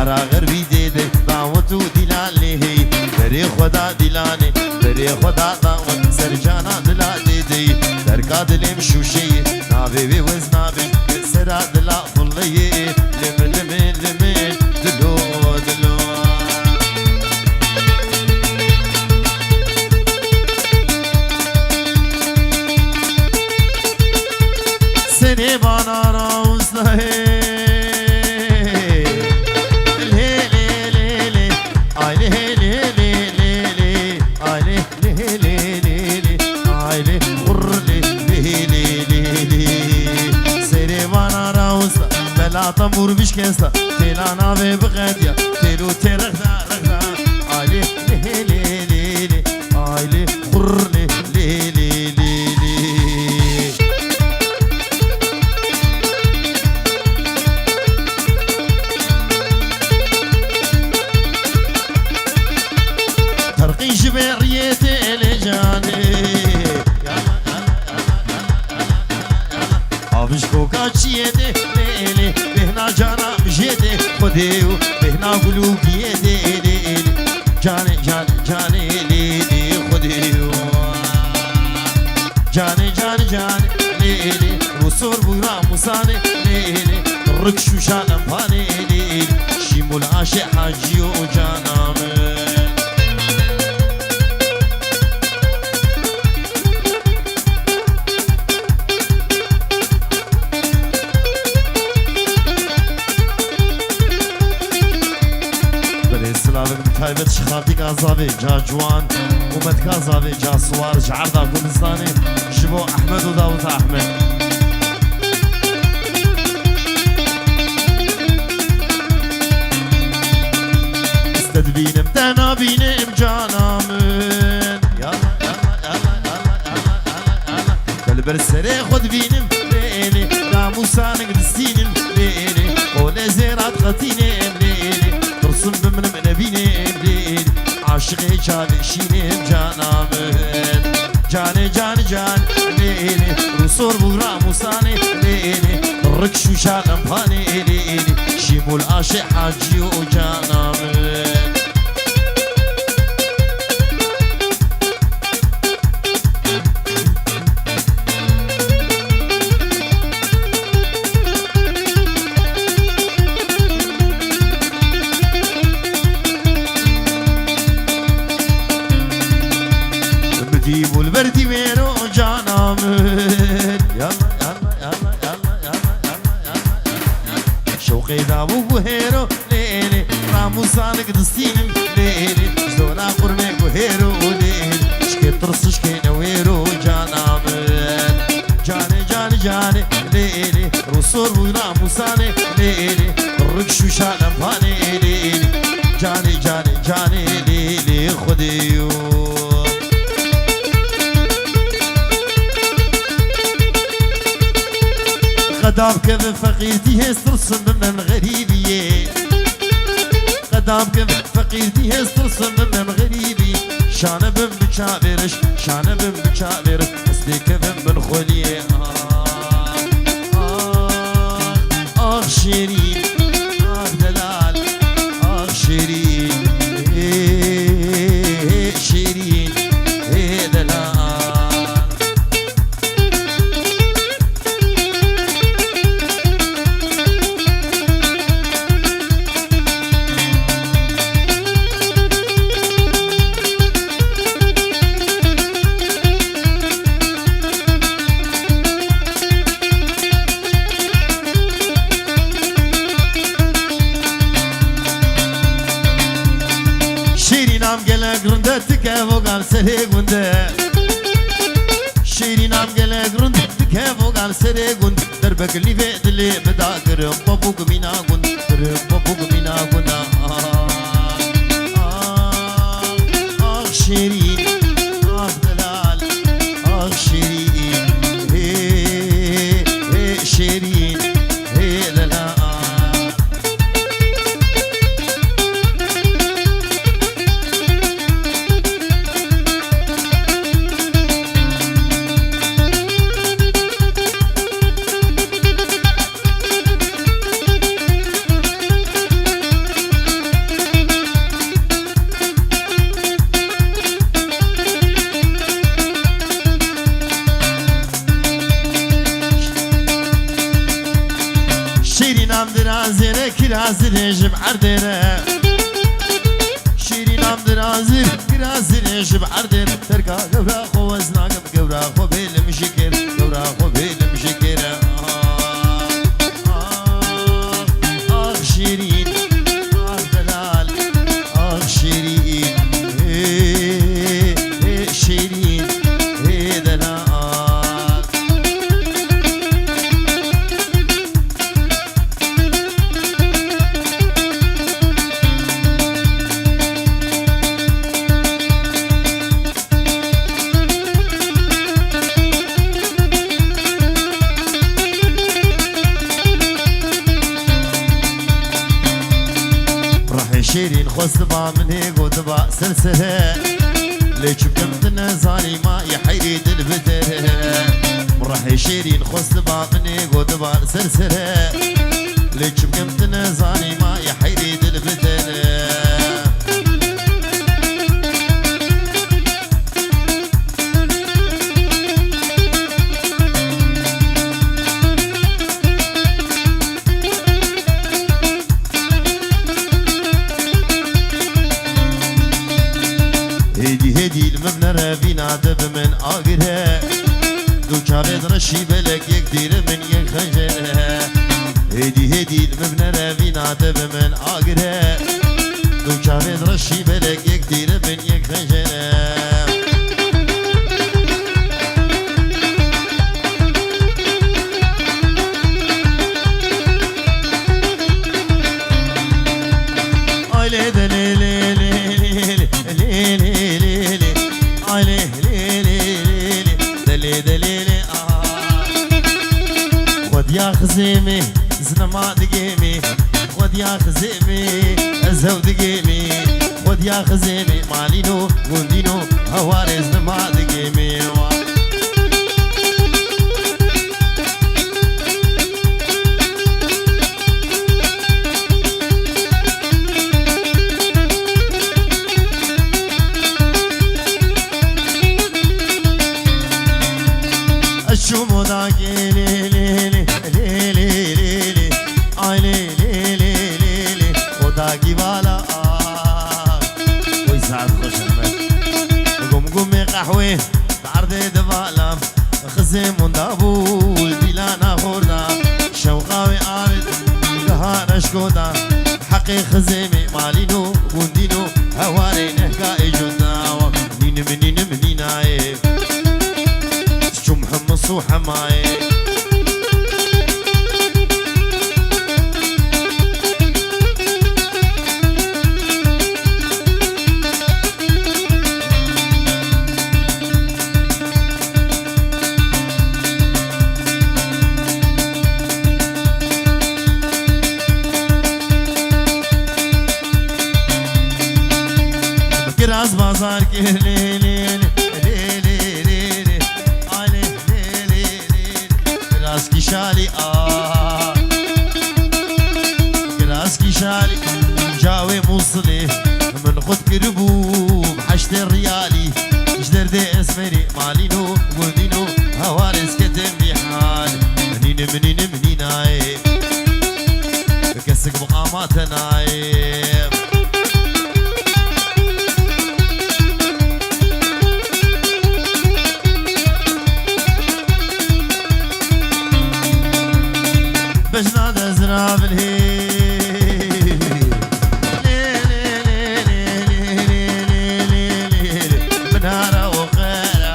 یارا غربی دیده دعوت و دیلالی هی بری خدا دیلانی بری خدا دعوت سرجانا دلا دیدی درکا دلیم شوشی نابی بی وز نابی سرا دلا فلی لم لم لم دلو دلو سنی بانا راوزده طمور بشكنسا تيلانا في بغادية تيلو تيرغدا رغدا علي لي لي لي لي علي قر لي لي لي لي لي ترقي جبريتي لجاني عفش كوكاتشيتي ليلي بهنا جانا مجيتي خديو بهنا قلوبيتي ليلي جاني جاني جاني ليلي خديو جاني جاني جاني ليلي وصور بورا مصاني ليلي ركشو شانم باني ليلي شيمو العاشق حاجيو جانامي تایبت شخاتی کازاوی جا جوان اومد کازاوی جا سوار جعردا کردستانی شبو احمد و داوود احمد استدبینم تنابینم جانامن یالا یالا یالا یالا یالا دلبر سری خود بینم لیلی ناموسانک دستینم لیلی قول زیرات خطینم لیلی ترسم بمنم نبینم لیلی عاشقی چاوی شینم جانامن جانی جانی جان لیلی رسول بورا موسانی لیلی رکشو شانم پانی لیلی شیمول عاشق حاجی و جانامن جيبوا البردي وينو جانامن يلا يلا يلا يلا يلا يلا شوقي دابو بوهيرو ليلي راموسانك دستينم ليلي زونا قرمك بوهيرو ليلي شكي ترس شكي نويرو جانامن جاني جاني جاني ليلي رسول وراموساني ليلي ركشو شانم باني ليلي جاني جاني جاني ليلي خديو قدام كذا فقيرتي هسترسم من غريبي قدام كذا فقيرتي هسترسم من غريبي شان بن بشابرش شان بن بشابرش اسلي كذا من خليه شيرين دلال شيرين شيرين دلال تكافو سري قنده شيرين عم قلق رند تكافو سري قند دربك اللي في دلي بدا قرم بابوك مينا قند قرم بابوك مينا قند شيرين دلال شيرين شيرين دلال كرازنج بعردنا شيرين عم درازر كرازنج بعردنا تركا قبرا خو وزناقم قبرا خو بيلم شكر قبرا خو بيلم شكر شيرين دلال شيرين شيرين دلال شيرين خصبا من هيك وتبع سلسلة ليش بكمتنا زاني ما يحيد البدر راح شيرين خصبا من هيك وتبع سلسلة ليش بكمتنا زاني ما يحيد البدر هدي المبنى فينا دب من آقرها دو كابد رشي بلك يكتير من يخجلها هدي المبنى فينا دب من آقرها دو كابد رشي بلك يكتير من يخجلها آيلي دليلي يا خزيمي زنما دقيمي خد يا خزيمي ازهو دقيمي خد يا خزيمي مالينو قندينو هواري زنما دقيمي الشومو داكي ليلي وداقي بالا ويسعد خوش المد قومي قحوي بعرض دبالام خزيم وندابول ديلانا خوردا شوقاوي آرد قهار اشكودا حقي خزيمي مالينو وندينو هواري نحكا اجودا منين منيناي شمح مصوحة معي كراز بازار كهلي كراسكي شالي كراسكي شالي جاوي موصلي من خد كربو بحشت الريالي جدر دي اسمري مالينو قدينو هوارس كتم بحالي منين عيب بكسك مقامات نايب بجناد ازراب الهيل منارة وخيرة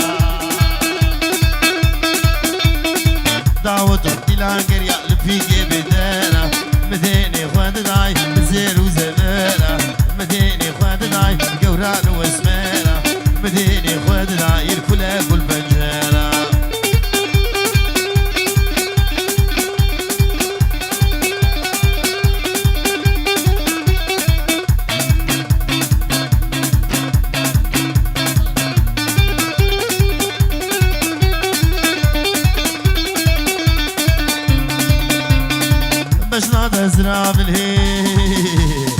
دعوة الى قرية لفيقي بدارة مديني خواد داي زير وزبارة مديني خواد داي قوران واسمارة مديني خواد داي الكلاب والبنجارة بجناد ازراب الهيل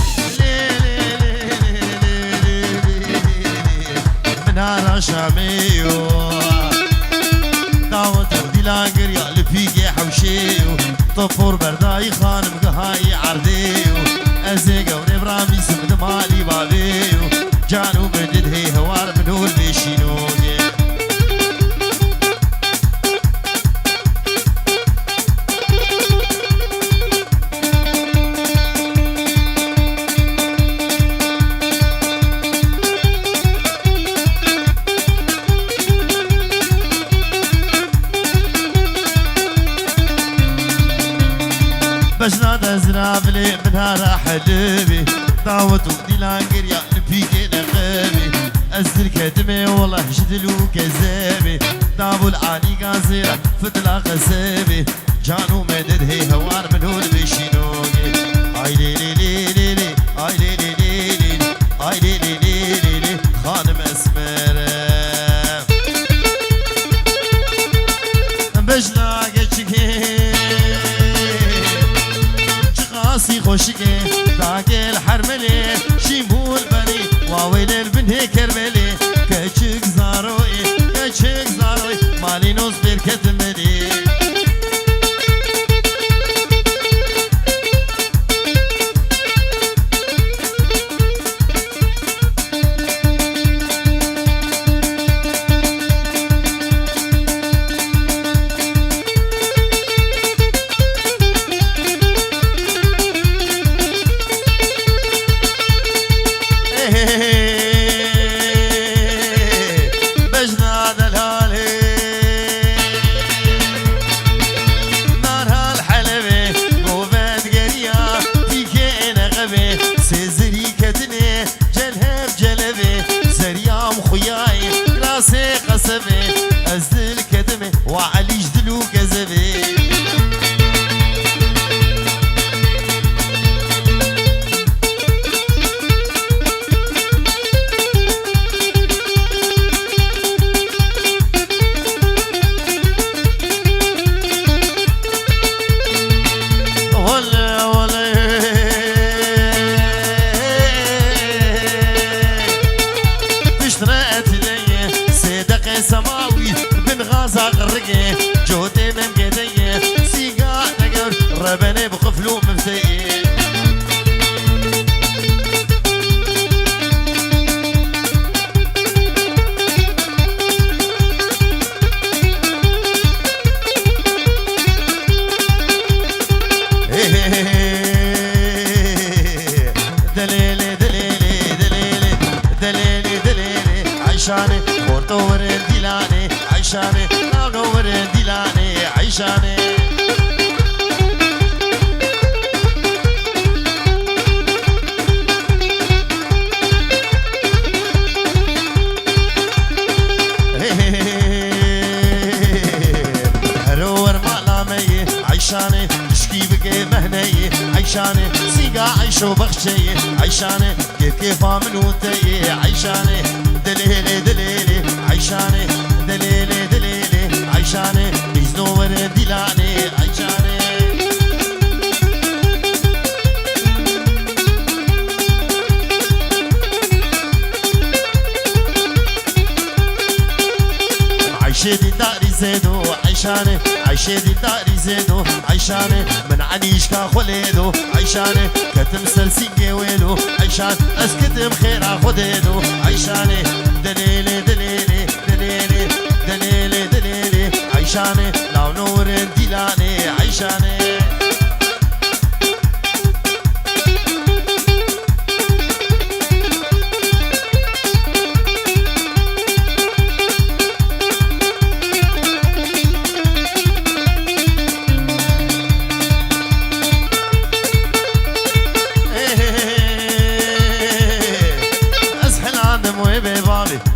منارة شاميو دعوة وديلا قرية لفيقي حوشيو طفور برداي خانم هاي عرديو أزيق ونبرامي سمد مالي بابيو جانو مدد هي هوار منو البيشينوني بجناد زنابلي منها راح لبي داوت وديلان قريا نبيكي نخبي أزل كدمي والله جدلو كذابي دابو العاني قازيرة فتلا قسابي جانو مدد هي هوار منو البيشينوني اي لي لي لي لي لي اي لي لي لي لي اي لي لي لي لي خانم اسمره بجنا قشكي قاسي خوشكي تاكل حرملي شيمول بني واويل البنه كرملي كشك زاروي كشك زاروي مالي نوز بركت ملي أزل كدمي وعلي جدلو كذبي ولا ولا بشترقت لي صدق سماوي غازا غرقي جودي من قدي سيقا نقر ربني بقفلو مفتي دليلي دليلي دليلي دليلي دليلي عيشاني خورتو ورد ديلاني عيشاني ناغور ديلاني عيشاني هرور مالامي عيشاني شكي بكي مهني عيشاني سيقا عيشو بخشي عيشاني كيف من وتي عيشاني دليلي دليلي عيشاني دليلي دليلي عيشاني بيزنور ديلاني عيشاني عيشة دي داري زيدو عيشاني عيشة دي داري زيدو عيشاني من عنيش كاخوليدو عيشاني كتمثل سينجي ويلو عيشان اسكتم خير اخديدو عيشاني دليلي دليلي دليلي دليلي دليلي عيشاني لو نور ديلاني عيشاني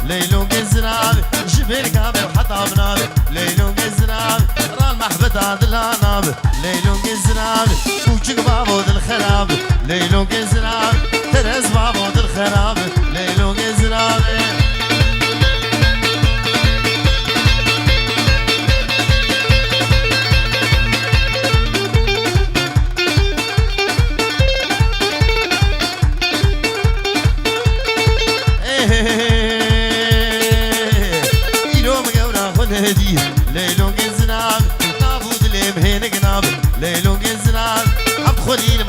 ليلو قزنابي جبر قابل حتى بنابي ليلو قزنابي راه المحبت عند الهنابي ليلو قزنابي وجك بابو ذا الخراب ليلو قزنابي ترز بابو ذا الخراب ليلو قزنابي هدي ليلو قزناب نابود لي مهين قناب ليلو قزناب عب خليل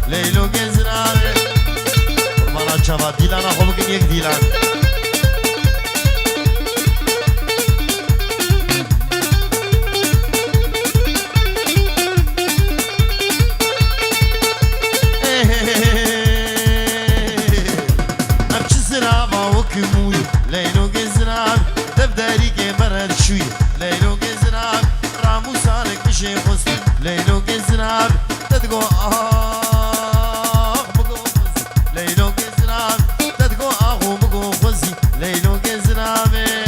لیلو گزنابه قربانا چاوا دیلانا خوب کن یک دیلان لیلو گزناب دفتری که برد شوی لیلو گزناب رامو سالک بشه خست لیلو گزناب تدگو آخ بگو خست لیلو گزناب تدگو آخو بگو خستی لیلو گزنابه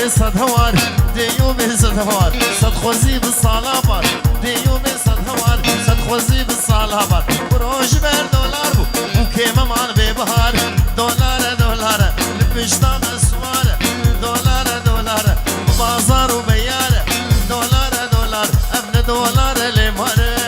صد هوار دیو به صد هوار صد خوزی به سالابار دیو به صد هوار صد خوزی به سالابار بروش بر دلار بو که ممان به بهار دلار دلار لپشتام سوار دلار دلار بازار و بیار دلار دلار ابن دلار لماره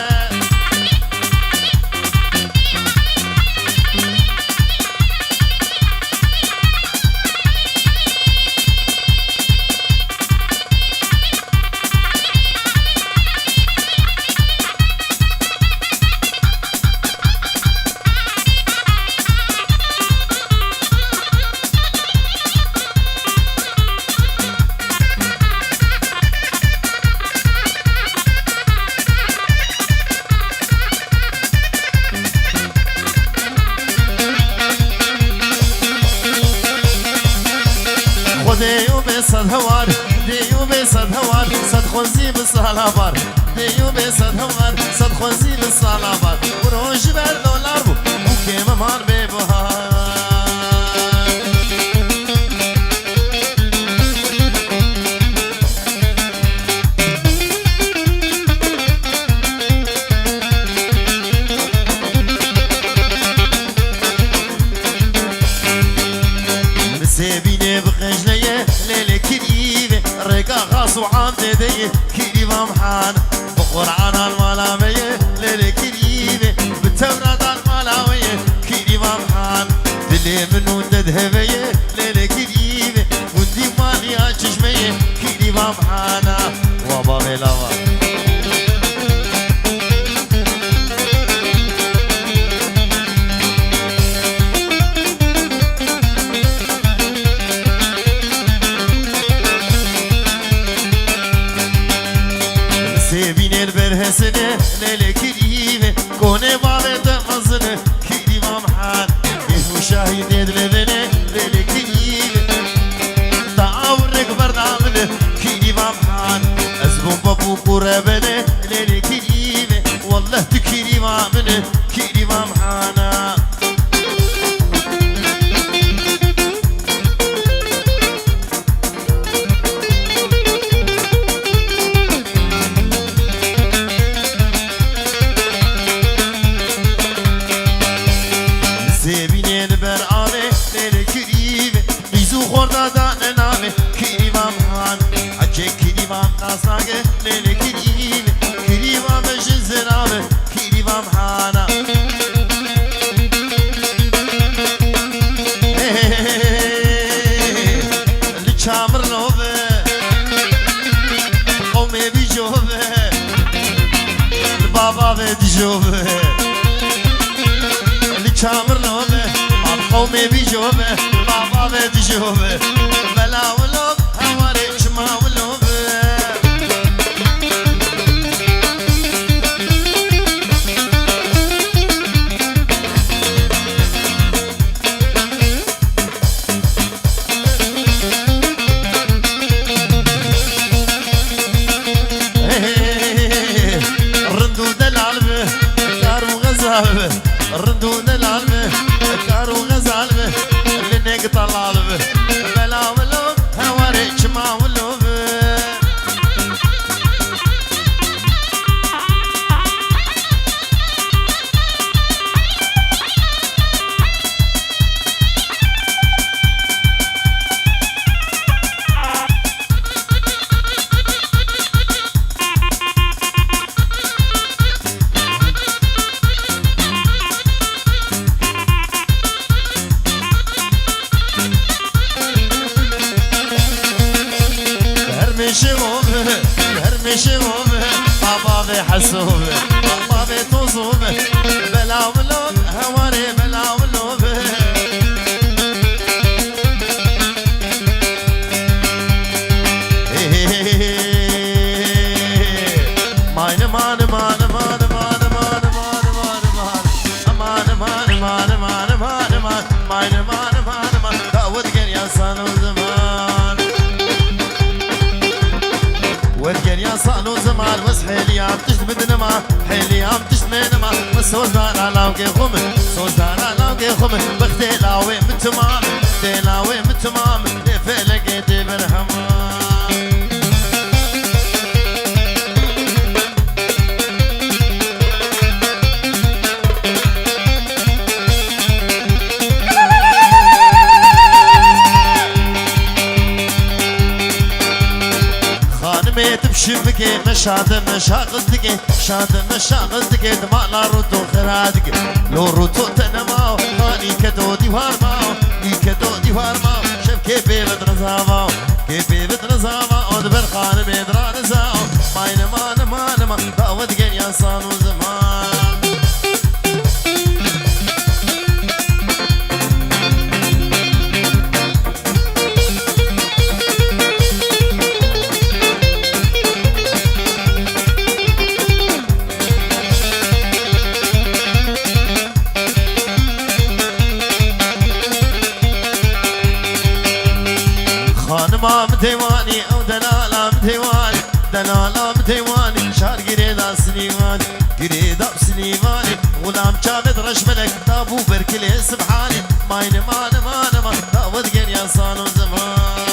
صد هوار دیو به صد هوار صد خوزی به سالابار دیو به صد هوار صد خوزی به سالابار بروش بر دلار بو که ممان به بهار ريقا غاص وعام ديدي كيري وامحان بقرعان المالامية ليلي كريمة بالتورات المالاوية كيري وامحان دلي منو تذهبية ليلي كريمة وندي ماليا چشمية كيري وامحانا وابا ميلاوا برهسنه ليلة كريمة كوني بابت مزنه كريمة محان إيه شاهد يدلبنه ليلة كريمة تعاورك بردعمله كريمة محان أزبون بابو قربنه ليلة كريمة والله تكريمة منه كريمة محانا ليلة كريمة كريمة مجن زرامة كريمة محانا اللي تشامر نوبة قومي بيجوبة البابا بيجوبة اللي تشامر نوبة قومي بيجوبة البابا بيجوبة بلا ولوب هواري شما ولوب الردود العلبة كارو غزالبة اللي نقطع العلبة بلا ولوب هواريك ما ولوب هرمشوبه بابا بحسوبه بابا بتوصوبه بلا ولوب هواري بلا ولوبه مان مان مان مان مان مان مان مان مان مان مان مان مان مان مان مان داود قال يا صانو زمان والقرية صانو زمان بس حيليام تشتمدن ما حيليام تشتمن ما وسوزان علاوكي خمن سوزان علاوكي خمن بختلاوي من تمام تلاوي من تمام فلقيت برحمان بشبكي مشاد مشاغلتك شاد مشاغلتك دماء روتو خرادك لو روتو تنماو خاني كدو ديوار ماو كدو ديوار ماو شبكي بيبت نزاماو كيبيبت نزاماو دبر خان بيدران زاو ماين مان مان مان داود جن يا صانو زمان خانمام ديواني او دلالام ديواني دلالام ديواني شار قريدا سليماني قريدا سليماني غلام جابد رشملك تابو بركلي سبحاني ماين مان مان مان داود قن يا صانو زمان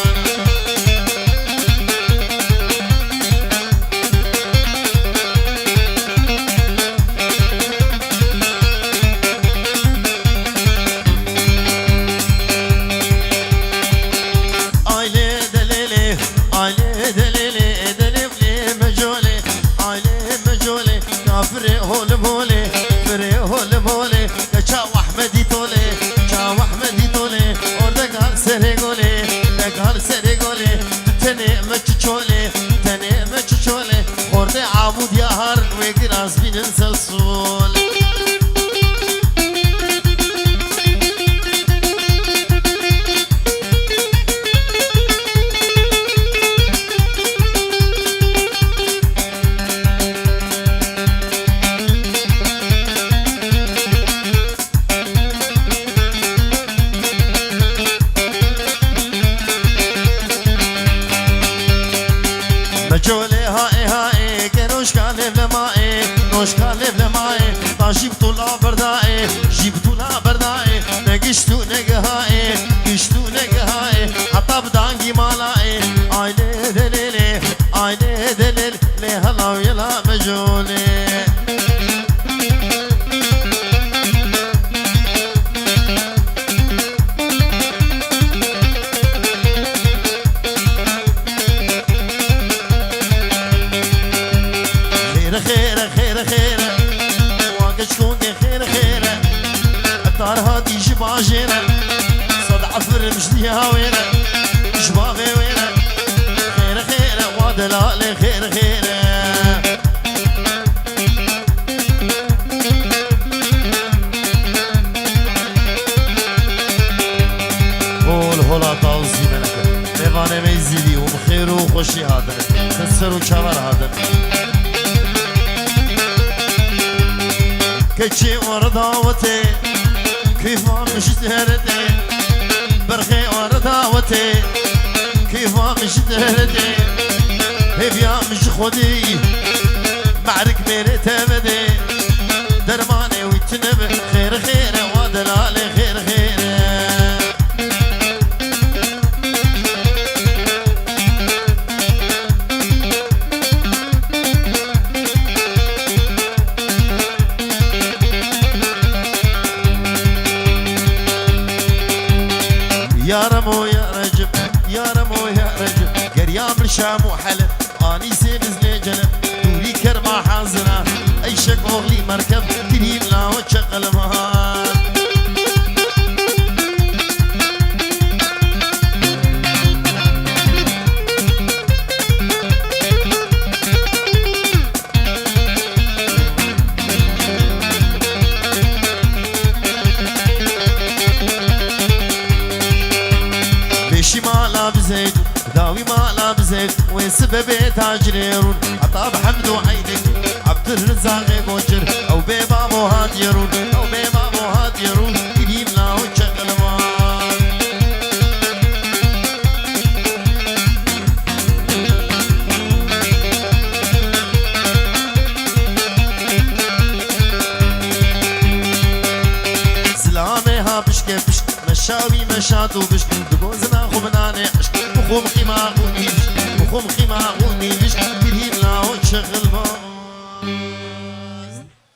تشولي تني ما تشولي خورد عمود يا هارن ويقراز بين السلسول مجولي هاي هاي كنوش كالف لماي نوش كالف لماي تا جيبتو لا برداي جيبتو لا برداي نقشتو نقهاي قشتو نقهاي حتى بدانقي مالاي اي لي دليلي اي لي دليل لي هلا ويلا مجولي خير خير خير واقع شكون خير خير الدار هادي جباجينا صد عفر مشدي هاوينا جباغي وينا خير خير وادلالي خير خير قول هلا طاوزي ملكة ليفاني ميزيلي ومخير وخوشي هادن خسر وشاور هادن كتشي ورداوتي كيف مش تهردي برخي ورداوتي كيف مش تهردي هبيا مش خودي معرك ميري تبدي درماني ويتنب خير خير ودلالي خير خير يا رمو يا رجب يا رمو يا رجب قريام الشام وحلب اني سيبز لي جنب دوري كرمه حاضره اي شك اغلي مركب تريم لا وتشغل مهار ماشي مالا بزيد داوي مالا بزيد وين سبب تاجريرون عطاب حمد وعينك عبد الرزاق بوجر او بيبا مهاديرون او بيبا مهاديرون كريم لا وشغل مار سلامي ها بشكي بشك مشاوي مشاتو بشك دبوزنا خبناني عشق وخوم خيما غوني بشك وخوم خيما غوني بشك كريم لا وشغل